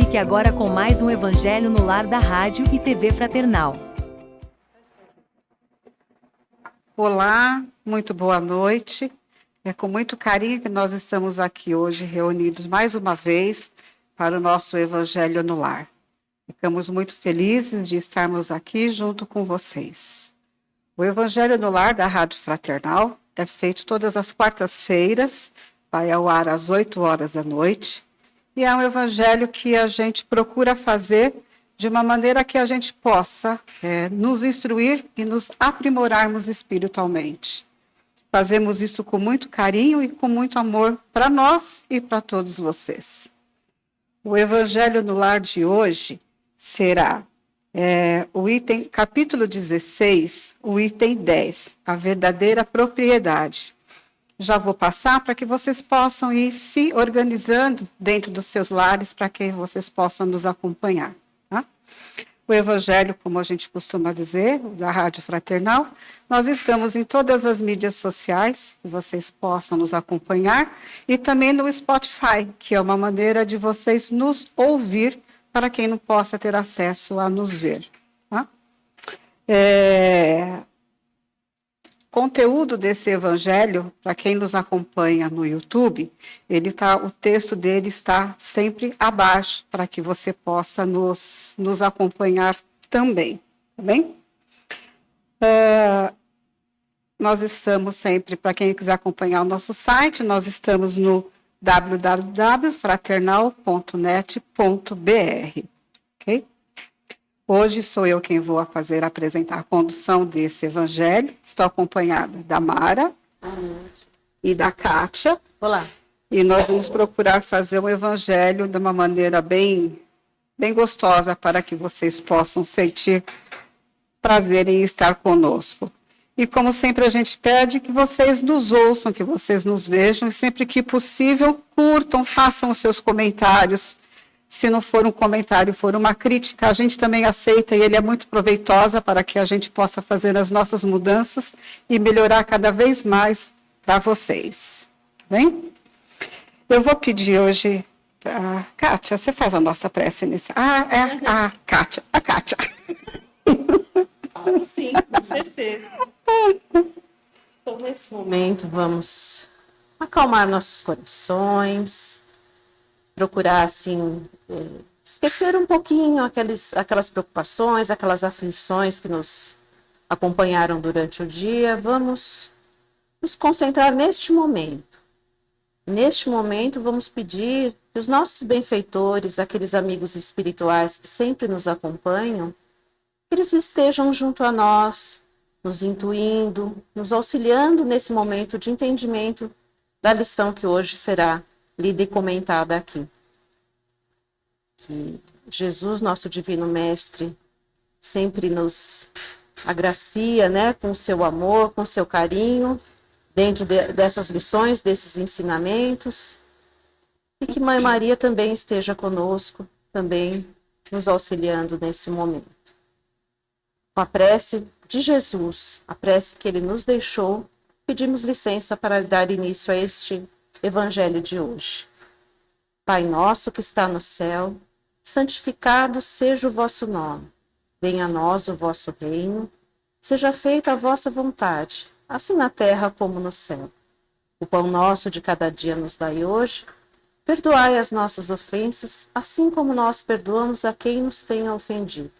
Fique agora com mais um Evangelho no Lar da Rádio e TV Fraternal. Olá, muito boa noite. É com muito carinho que nós estamos aqui hoje reunidos mais uma vez para o nosso Evangelho no Lar. Ficamos muito felizes de estarmos aqui junto com vocês. O Evangelho no Lar da Rádio Fraternal é feito todas as quartas-feiras, vai ao ar às 8 horas da noite, e é um evangelho que a gente procura fazer de uma maneira que a gente possa nos instruir e nos aprimorarmos espiritualmente. Fazemos isso com muito carinho e com muito amor para nós e para todos vocês. O Evangelho no Lar de hoje será o item, capítulo 16, o item 10, a verdadeira propriedade. Já vou passar para que vocês possam ir se organizando dentro dos seus lares para que vocês possam nos acompanhar. Tá? O Evangelho, como a gente costuma dizer, da Rádio Fraternal, nós estamos em todas as mídias sociais, que vocês possam nos acompanhar, e também no Spotify, que é uma maneira de vocês nos ouvir, para quem não possa ter acesso a nos ver. Tá? Conteúdo desse evangelho, para quem nos acompanha no YouTube, o texto dele está sempre abaixo, para que você possa nos acompanhar também, tá bem? Nós estamos sempre, para quem quiser acompanhar o nosso site, nós estamos no www.fraternal.net.br, ok? Hoje sou eu quem vou apresentar a condução desse evangelho. Estou acompanhada da Mara e da Kátia. Olá. E nós vamos procurar fazer um evangelho de uma maneira bem gostosa para que vocês possam sentir prazer em estar conosco. E como sempre a gente pede que vocês nos ouçam, que vocês nos vejam e sempre que possível curtam, façam os seus comentários. Se não for um comentário, for uma crítica, a gente também aceita e ele é muito proveitosa para que a gente possa fazer as nossas mudanças e melhorar cada vez mais para vocês. Bem? Eu vou pedir hoje, Kátia, você faz a nossa prece inicial. Kátia. Sim, com certeza. Então, nesse momento, vamos acalmar nossos corações, procurar, assim, esquecer um pouquinho aquelas preocupações, aquelas aflições que nos acompanharam durante o dia. Vamos nos concentrar neste momento. Neste momento, vamos pedir que os nossos benfeitores, aqueles amigos espirituais que sempre nos acompanham, que eles estejam junto a nós, nos intuindo, nos auxiliando nesse momento de entendimento da lição que hoje será lida e comentada aqui. Que Jesus, nosso Divino Mestre, sempre nos agracia, né, com o seu amor, com o seu carinho, dentro dessas lições, desses ensinamentos, e que Mãe Maria também esteja conosco, também nos auxiliando nesse momento. Com a prece de Jesus, a prece que ele nos deixou, pedimos licença para dar início a este Evangelho de hoje. Pai nosso que está no céu, santificado seja o vosso nome. Venha a nós o vosso reino. Seja feita a vossa vontade, assim na terra como no céu. O pão nosso de cada dia nos dai hoje. Perdoai as nossas ofensas, assim como nós perdoamos a quem nos tenha ofendido.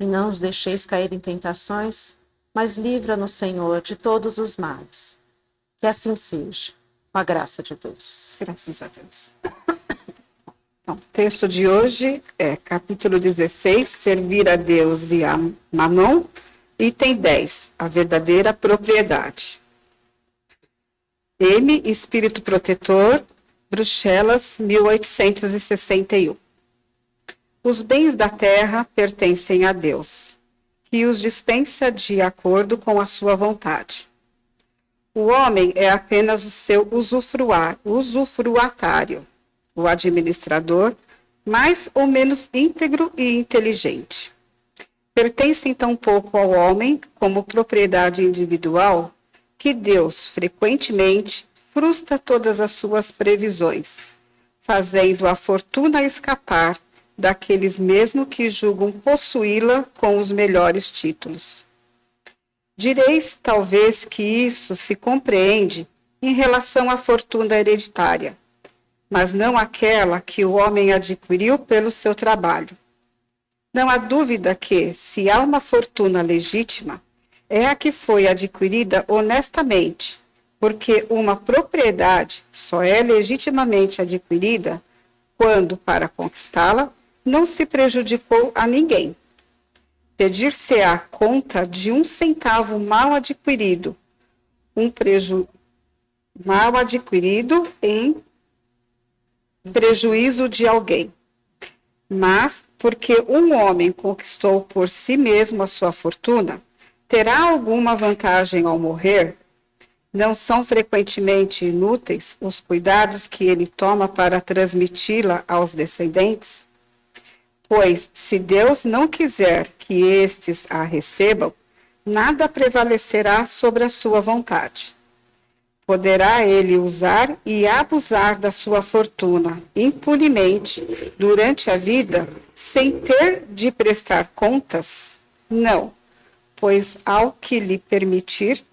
E não nos deixeis cair em tentações, mas livra-nos, Senhor, de todos os males. Que assim seja, com a graça de Deus. Graças a Deus. Então, o texto de hoje é capítulo 16, Servir a Deus e a Mammon, item 10, a verdadeira propriedade. M. Espírito Protetor, Bruxelas, 1861. Os bens da terra pertencem a Deus, que os dispensa de acordo com a sua vontade. O homem é apenas o seu usufruatário, o administrador, mais ou menos íntegro e inteligente. Pertencem tão pouco ao homem como propriedade individual que Deus, frequentemente, frustra todas as suas previsões, fazendo a fortuna escapar daqueles mesmo que julgam possuí-la com os melhores títulos. Direis, talvez, que isso se compreende em relação à fortuna hereditária, mas não aquela que o homem adquiriu pelo seu trabalho. Não há dúvida que, se há uma fortuna legítima, é a que foi adquirida honestamente, porque uma propriedade só é legitimamente adquirida quando, para conquistá-la, não se prejudicou a ninguém. Pedir-se-á conta de um centavo mal adquirido, mal adquirido em prejuízo de alguém. Mas, porque um homem conquistou por si mesmo a sua fortuna, terá alguma vantagem ao morrer? Não são frequentemente inúteis os cuidados que ele toma para transmiti-la aos descendentes? Pois, se Deus não quiser que estes a recebam, nada prevalecerá sobre a sua vontade. Poderá ele usar e abusar da sua fortuna impunemente durante a vida, sem ter de prestar contas? Não, pois ao que lhe permitir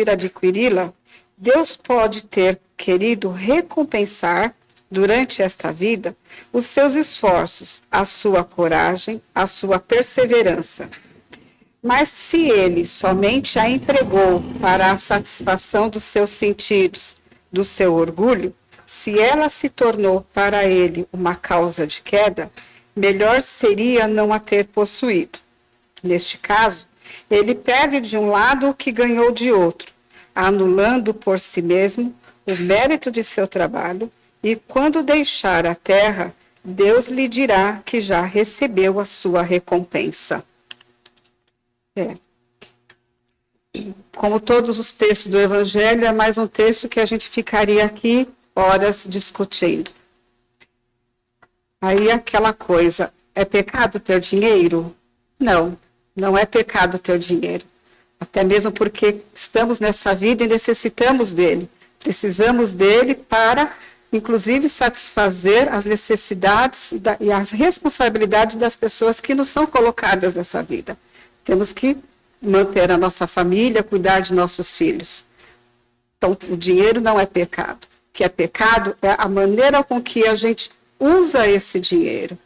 adquiri-la, Deus pode ter querido recompensar durante esta vida os seus esforços, a sua coragem, a sua perseverança. Mas se ele somente a empregou para a satisfação dos seus sentidos, do seu orgulho, se ela se tornou para ele uma causa de queda, melhor seria não a ter possuído. Neste caso, ele perde de um lado o que ganhou de outro, anulando por si mesmo o mérito de seu trabalho, e quando deixar a terra, Deus lhe dirá que já recebeu a sua recompensa. Como todos os textos do Evangelho, é mais um texto que a gente ficaria aqui horas discutindo. Aí aquela coisa, é pecado ter dinheiro? Não, não é pecado ter dinheiro. Até mesmo porque estamos nessa vida e necessitamos dele. Precisamos dele para, inclusive, satisfazer as necessidades e as responsabilidades das pessoas que nos são colocadas nessa vida. Temos que manter a nossa família, cuidar de nossos filhos. Então, o dinheiro não é pecado. O que é pecado é a maneira com que a gente usa esse dinheiro,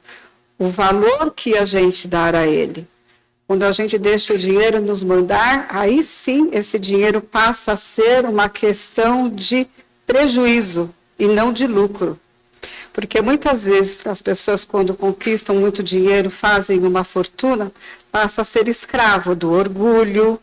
o valor que a gente dá a ele. Quando a gente deixa o dinheiro nos mandar, aí sim esse dinheiro passa a ser uma questão de prejuízo e não de lucro. Porque muitas vezes as pessoas, quando conquistam muito dinheiro, fazem uma fortuna, passam a ser escravo do orgulho,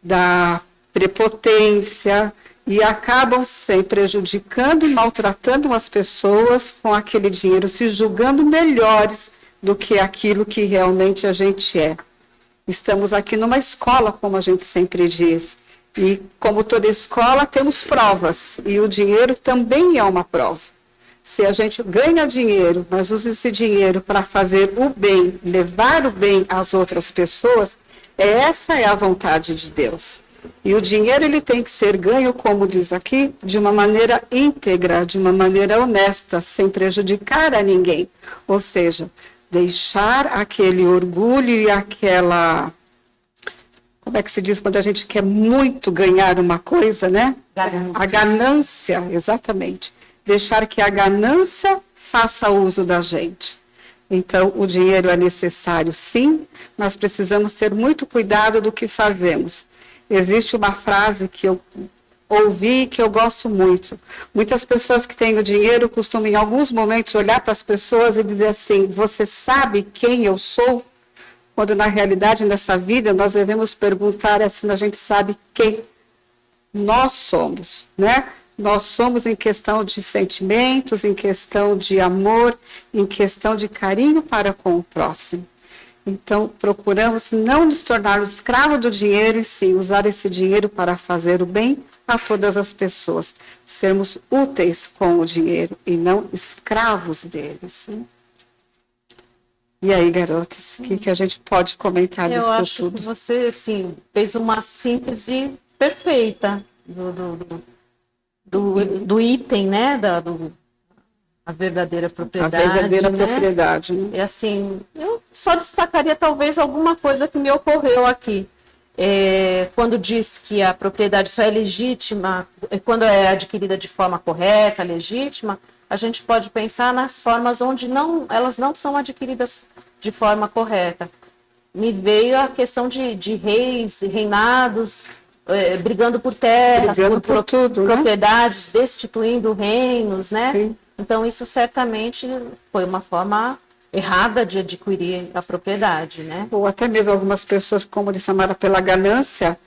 da prepotência, e acabam se prejudicando e maltratando as pessoas com aquele dinheiro, se julgando melhores do que aquilo que realmente a gente é. Estamos aqui numa escola, como a gente sempre diz, e como toda escola temos provas, e o dinheiro também é uma prova. Se a gente ganha dinheiro, mas usa esse dinheiro para fazer o bem, levar o bem às outras pessoas, essa é a vontade de Deus. E o dinheiro ele tem que ser ganho, como diz aqui, de uma maneira íntegra, de uma maneira honesta, sem prejudicar a ninguém. Ou seja, deixar aquele orgulho e aquela... Como é que se diz quando a gente quer muito ganhar uma coisa, né? Ganância. A ganância, exatamente. Deixar que a ganância faça uso da gente. Então, o dinheiro é necessário, sim, mas precisamos ter muito cuidado do que fazemos. Existe uma frase que eu ouvi e que eu gosto muito. Muitas pessoas que têm o dinheiro costumam, em alguns momentos, olhar para as pessoas e dizer assim: você sabe quem eu sou? Quando, na realidade, nessa vida, nós devemos perguntar assim: a gente sabe quem nós somos, né? Nós somos em questão de sentimentos, em questão de amor, em questão de carinho para com o próximo. Então, procuramos não nos tornar escravos do dinheiro, e sim usar esse dinheiro para fazer o bem a todas as pessoas. Sermos úteis com o dinheiro e não escravos deles. E aí, garotas, o que a gente pode comentar disso tudo? Eu acho que você, assim, fez uma síntese perfeita do item, né, a verdadeira A propriedade. verdadeira né? propriedade, né? É assim, eu só destacaria talvez alguma coisa que me ocorreu aqui. Quando diz que a propriedade só é legítima, quando é adquirida de forma correta, legítima, a gente pode pensar nas formas onde elas não são adquiridas de forma correta. Me veio a questão de reis, reinados, brigando por terras, Brigando por tudo, né? propriedades, destituindo reinos, né? Sim. Então, isso certamente foi uma forma errada de adquirir a propriedade, né? Ou até mesmo algumas pessoas, como de Samara, pela ganância,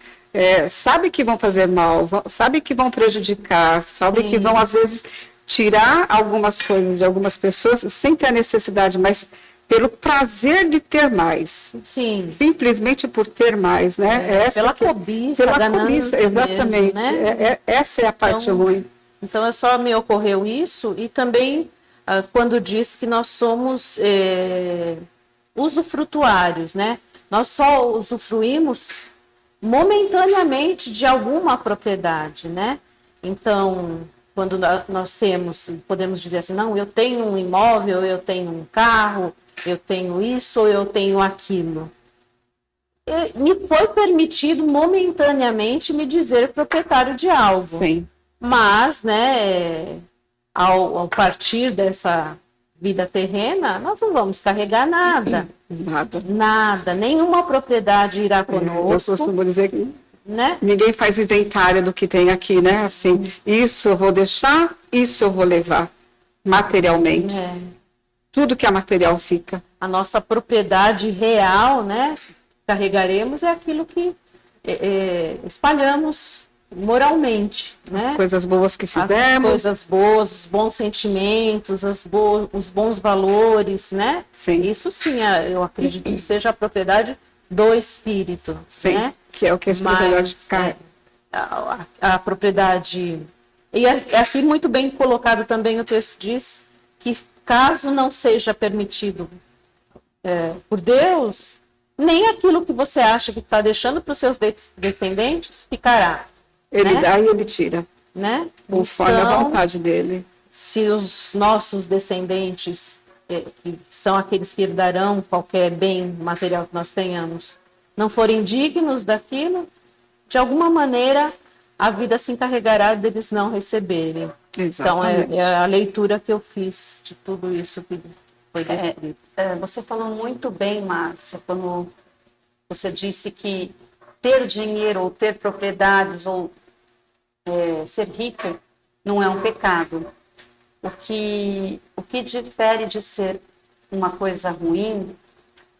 sabe que vão fazer mal, sabe que vão prejudicar, sabe Sim. que vão, às vezes, tirar algumas coisas de algumas pessoas sem ter a necessidade, mas pelo prazer de ter mais. Sim. Simplesmente por ter mais, né? Pela cobiça, pela cobiça, exatamente. Mesmo, né? Essa é a parte ruim. Então, só me ocorreu isso, e também quando diz que nós somos usufrutuários, né? Nós só usufruímos momentaneamente de alguma propriedade, né? Então, quando nós podemos dizer assim, não, eu tenho um imóvel, eu tenho um carro, eu tenho isso ou eu tenho aquilo. Me foi permitido momentaneamente me dizer proprietário de algo. Sim. Mas, né, ao partir dessa vida terrena, nós não vamos carregar nada. Nada, nenhuma propriedade irá conosco. Eu costumo dizer que né? Ninguém faz inventário do que tem aqui, né? Assim, isso eu vou deixar, isso eu vou levar materialmente. Tudo que é material fica. A nossa propriedade real, né? Carregaremos é aquilo que espalhamos moralmente, né? As coisas boas que fizemos. As coisas boas, os bons sentimentos, os bons valores, né? Sim. Isso sim, eu acredito que seja a propriedade do espírito. Sim, né? Que é o que a espiritualidade cai. A propriedade... E aqui muito bem colocado também o texto diz que caso não seja permitido por Deus, nem aquilo que você acha que está deixando para os seus descendentes ficará. Ele né? dá e ele tira, né? conforme a vontade dele. Se os nossos descendentes, que são aqueles que herdarão qualquer bem material que nós tenhamos, não forem dignos daquilo, de alguma maneira a vida se encarregará deles não receberem. Exatamente. Então, é a leitura que eu fiz de tudo isso que foi descrito. Você falou muito bem, Márcia, quando você disse que ter dinheiro ou ter propriedades ou ser rico não é um pecado. O que difere de ser uma coisa ruim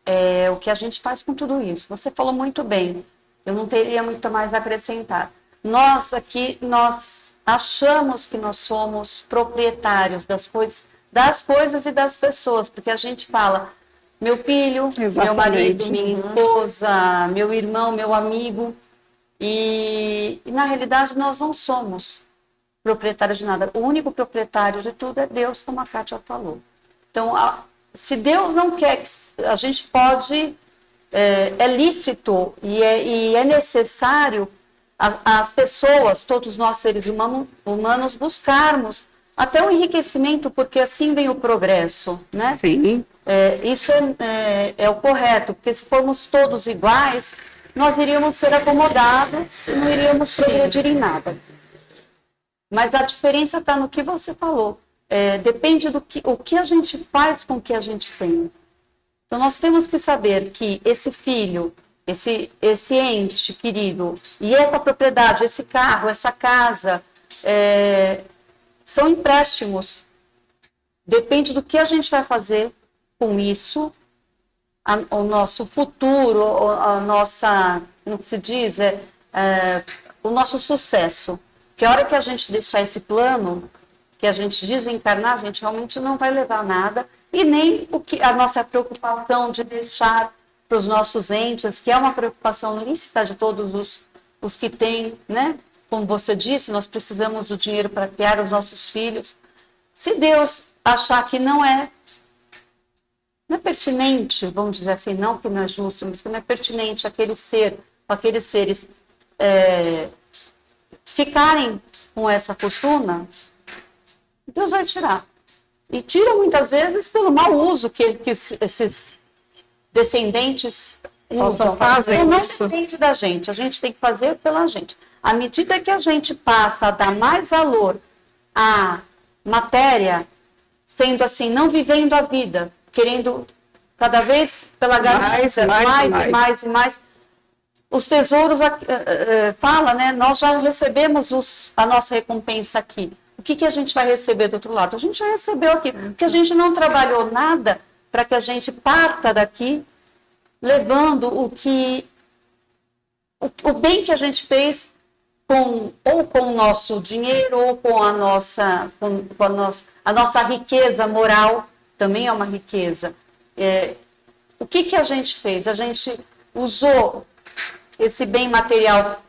é o que a gente faz com tudo isso. Você falou muito bem, eu não teria muito mais a acrescentar. Nós aqui, nós achamos que nós somos proprietários das coisas e das pessoas, porque a gente fala, meu filho, meu marido, minha esposa, meu irmão, meu amigo, e na realidade nós não somos proprietários de nada. O único proprietário de tudo é Deus, como a Kátia falou. Então, se Deus não quer, a gente pode, é lícito e é necessário as pessoas, todos nós seres humanos, buscarmos até o enriquecimento, porque assim vem o progresso, né? Sim. Isso é o correto, porque se formos todos iguais, nós iríamos ser acomodados e não iríamos progredir em nada. Mas a diferença está no que você falou. Depende o que a gente faz com o que a gente tem. Então, nós temos que saber que esse filho, esse ente querido, e essa propriedade, esse carro, essa casa, são empréstimos. Depende do que a gente vai fazer com isso, o nosso futuro, a nossa, como se diz, o nosso sucesso. Que a hora que a gente deixar esse plano, que a gente desencarnar, a gente realmente não vai levar nada, e nem a nossa preocupação de deixar para os nossos entes, que é uma preocupação lícita de todos os que têm, né? Como você disse, nós precisamos do dinheiro para criar os nossos filhos. Se Deus achar que não é pertinente, vamos dizer assim, não que não é justo, mas que não é pertinente aqueles seres ficarem com essa fortuna, Deus vai tirar. E tira muitas vezes pelo mau uso que esses descendentes usam. Fazem Não isso. depende da gente, a gente tem que fazer pela gente. À medida que a gente passa a dar mais valor à matéria, sendo assim, não vivendo a vida, querendo cada vez pela ganância, mais e mais. Os tesouros, fala, né? Nós já recebemos a nossa recompensa aqui. O que a gente vai receber do outro lado? A gente já recebeu aqui, porque a gente não trabalhou nada para que a gente parta daqui levando o bem que a gente fez ou com o nosso dinheiro, ou com a nossa riqueza moral, também é uma riqueza. O que a gente fez? A gente usou esse bem material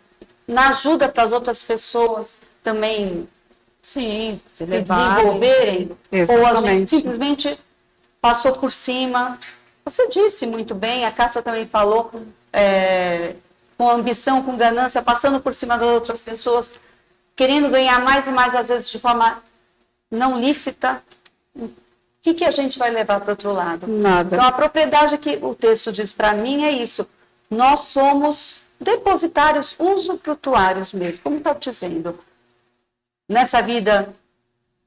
na ajuda para as outras pessoas também se desenvolverem, ou a gente simplesmente passou por cima. Você disse muito bem, a Kátia também falou, com ambição, com ganância, passando por cima das outras pessoas, querendo ganhar mais e mais, às vezes de forma não lícita. O que a gente vai levar para o outro lado? Nada. Então, a propriedade que o texto diz para mim é isso. Nós somos depositários, usufrutuários mesmo, como está dizendo. Nessa vida,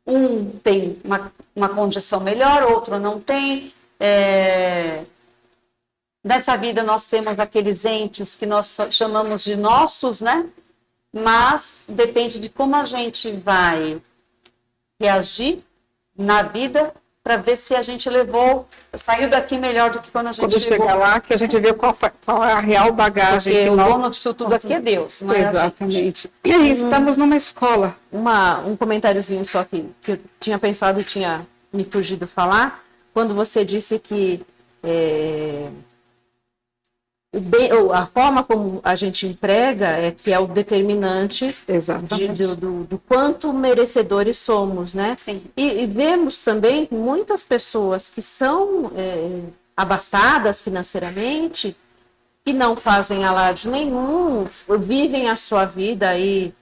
um tem uma condição melhor, outro não tem. Nessa vida, nós temos aqueles entes que nós chamamos de nossos, né? Mas depende de como a gente vai reagir na vida para ver se a gente saiu daqui melhor do que quando a gente Quando chegar lá, que a gente vê qual é a real bagagem. Porque que o nós... dono disso tudo aqui é Deus. Não é Exatamente. E estamos numa escola. Um comentáriozinho só que eu tinha pensado e tinha me fugido falar, quando você disse que a forma como a gente emprega que é o determinante do quanto merecedores somos, né? Sim. E vemos também muitas pessoas que são abastadas financeiramente, que não fazem alarde nenhum, vivem a sua vida aí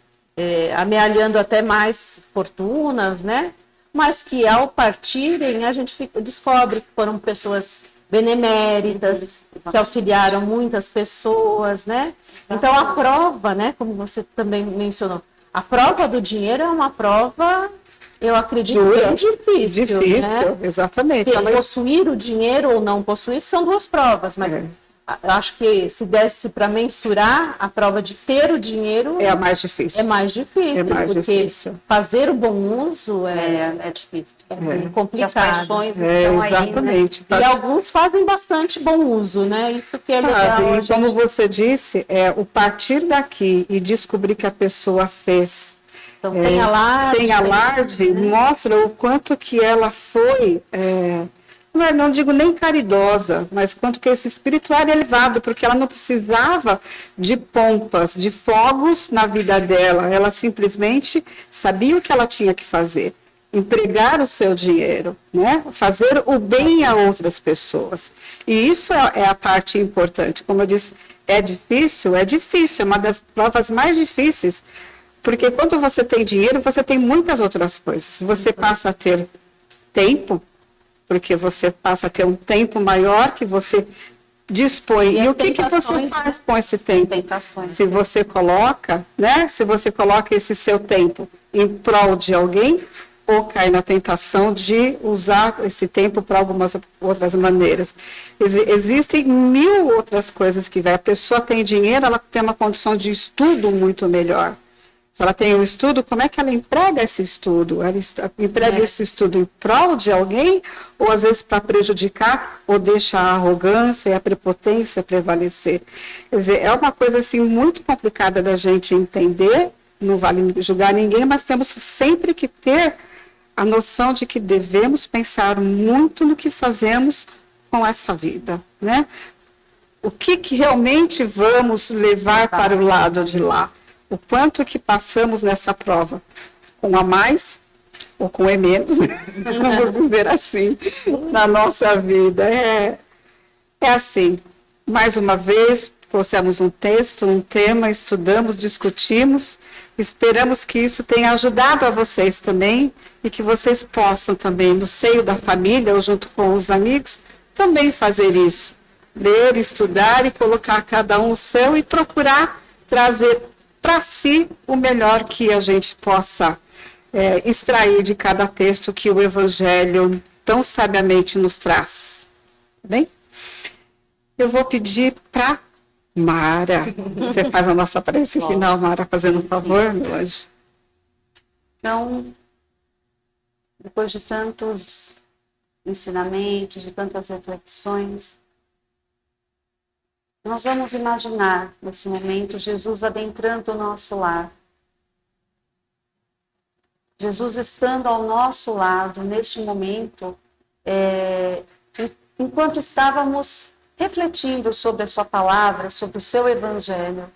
amealhando até mais fortunas, né? Mas que ao partirem a gente descobre que foram pessoas beneméritas, que auxiliaram muitas pessoas, né? Então a prova, né, como você também mencionou, a prova do dinheiro é uma prova, eu acredito, bem difícil. Difícil, né? Exatamente. Porque possuir o dinheiro ou não possuir são duas provas, mas eu acho que se desse para mensurar, a prova de ter o dinheiro é a mais difícil. É mais difícil, porque fazer o bom uso é difícil. É complicado. As paixões estão exatamente. Aí, né? E alguns fazem bastante bom uso, né? Isso que é legal. E como você disse, o partir daqui e descobrir que a pessoa fez então, sem alarde, mostra o quanto que ela foi, não digo nem caridosa, mas quanto que esse espírito era elevado, porque ela não precisava de pompas, de fogos na vida dela, ela simplesmente sabia o que ela tinha que fazer. Empregar o seu dinheiro, né? Fazer o bem a outras pessoas. E isso é a parte importante. Como eu disse, é difícil, é uma das provas mais difíceis, porque quando você tem dinheiro, você tem muitas outras coisas. Você passa a ter tempo, porque você passa a ter um tempo maior que você dispõe. E o que você faz com esse tempo? Se você coloca, né? Se você coloca esse seu tempo em prol de alguém, ou cai na tentação de usar esse tempo para algumas outras maneiras. Existem 1000 outras coisas que vai. A pessoa tem dinheiro, ela tem uma condição de estudo muito melhor. Se ela tem um estudo, como é que ela emprega esse estudo? Ela emprega esse estudo em prol de alguém, ou às vezes para prejudicar, ou deixa a arrogância e a prepotência prevalecer. Quer dizer, é uma coisa assim, muito complicada da gente entender, não vale julgar ninguém, mas temos sempre que ter a noção de que devemos pensar muito no que fazemos com essa vida, né? O que realmente vamos levar para o lado de lá? O quanto que passamos nessa prova? Com a mais ou com a menos? Vamos dizer assim, na nossa vida. É assim, mais uma vez, trouxemos um texto, um tema, estudamos, discutimos. Esperamos que isso tenha ajudado a vocês também e que vocês possam também, no seio da família ou junto com os amigos, também fazer isso. Ler, estudar e colocar cada um o seu e procurar trazer para si o melhor que a gente possa extrair de cada texto que o Evangelho tão sabiamente nos traz. Tá bem? Eu vou pedir para Mara. Você faz a nossa prece final, Mara, fazendo um favor, meu anjo. Então, depois de tantos ensinamentos, de tantas reflexões, nós vamos imaginar, nesse momento, Jesus adentrando o nosso lar. Jesus estando ao nosso lado, neste momento, enquanto estávamos refletindo sobre a sua palavra, sobre o seu evangelho.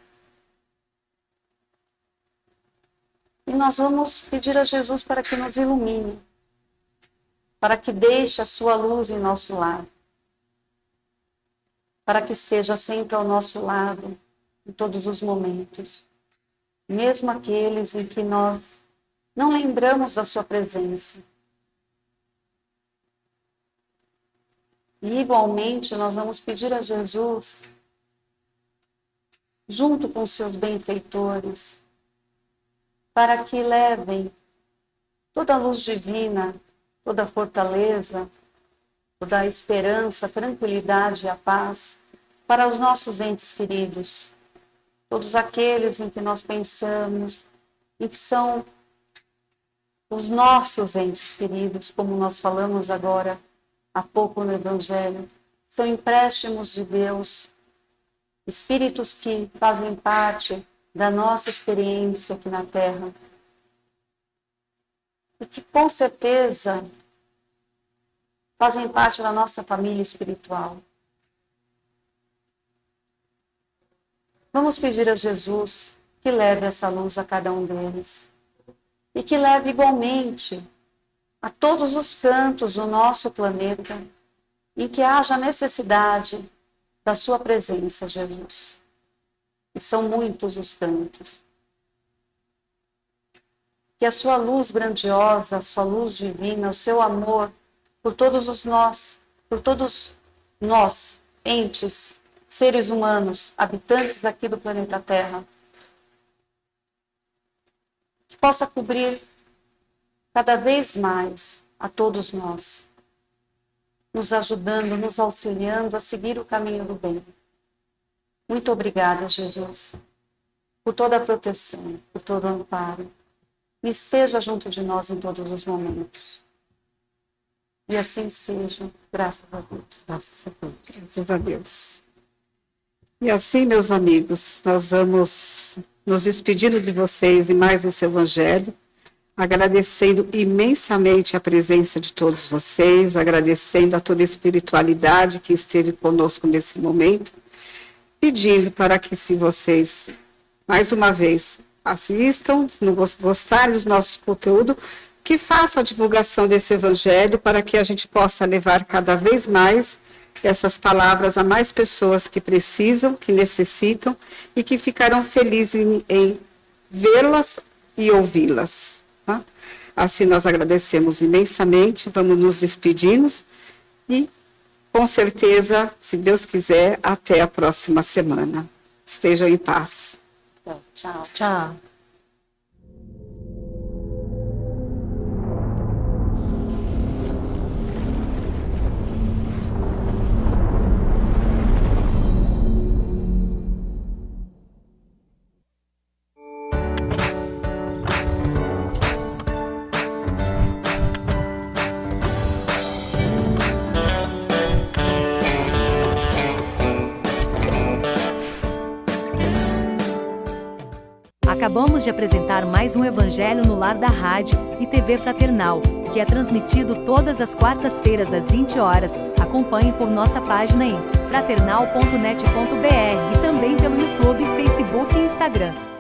E nós vamos pedir a Jesus para que nos ilumine, para que deixe a sua luz em nosso lar, para que esteja sempre ao nosso lado, em todos os momentos, mesmo aqueles em que nós não lembramos da sua presença. E igualmente nós vamos pedir a Jesus, junto com seus benfeitores, para que levem toda a luz divina, toda a fortaleza, toda a esperança, a tranquilidade e a paz para os nossos entes queridos, todos aqueles em que nós pensamos, e que são os nossos entes queridos, como nós falamos agora há pouco no Evangelho, são empréstimos de Deus, espíritos que fazem parte da nossa experiência aqui na Terra. E que com certeza fazem parte da nossa família espiritual. Vamos pedir a Jesus que leve essa luz a cada um deles. E que leve igualmente a todos os cantos do nosso planeta em que haja necessidade da sua presença, Jesus. E são muitos os cantos. Que a sua luz grandiosa, a sua luz divina, o seu amor por todos nós, entes, seres humanos, habitantes aqui do planeta Terra, que possa cobrir cada vez mais a todos nós, nos ajudando, nos auxiliando a seguir o caminho do bem. Muito obrigada, Jesus, por toda a proteção, por todo o amparo. E esteja junto de nós em todos os momentos. E assim seja, graças a Deus. Graças a Deus. Graças a Deus. E assim, meus amigos, nós vamos nos despedindo de vocês em mais esse Evangelho, agradecendo imensamente a presença de todos vocês, agradecendo a toda a espiritualidade que esteve conosco nesse momento, pedindo para que, se vocês, mais uma vez, assistam, gostarem do nosso conteúdo, que façam a divulgação desse Evangelho para que a gente possa levar cada vez mais essas palavras a mais pessoas que precisam, que necessitam e que ficarão felizes em vê-las e ouvi-las. Tá? Assim nós agradecemos imensamente, vamos nos despedindo e, com certeza, se Deus quiser, até a próxima semana. Estejam em paz. Tchau. Tchau. Acabamos de apresentar mais um Evangelho no Lar da Rádio e TV Fraternal, que é transmitido todas as quartas-feiras às 20 horas. Acompanhe por nossa página em fraternal.net.br e também pelo YouTube, Facebook e Instagram.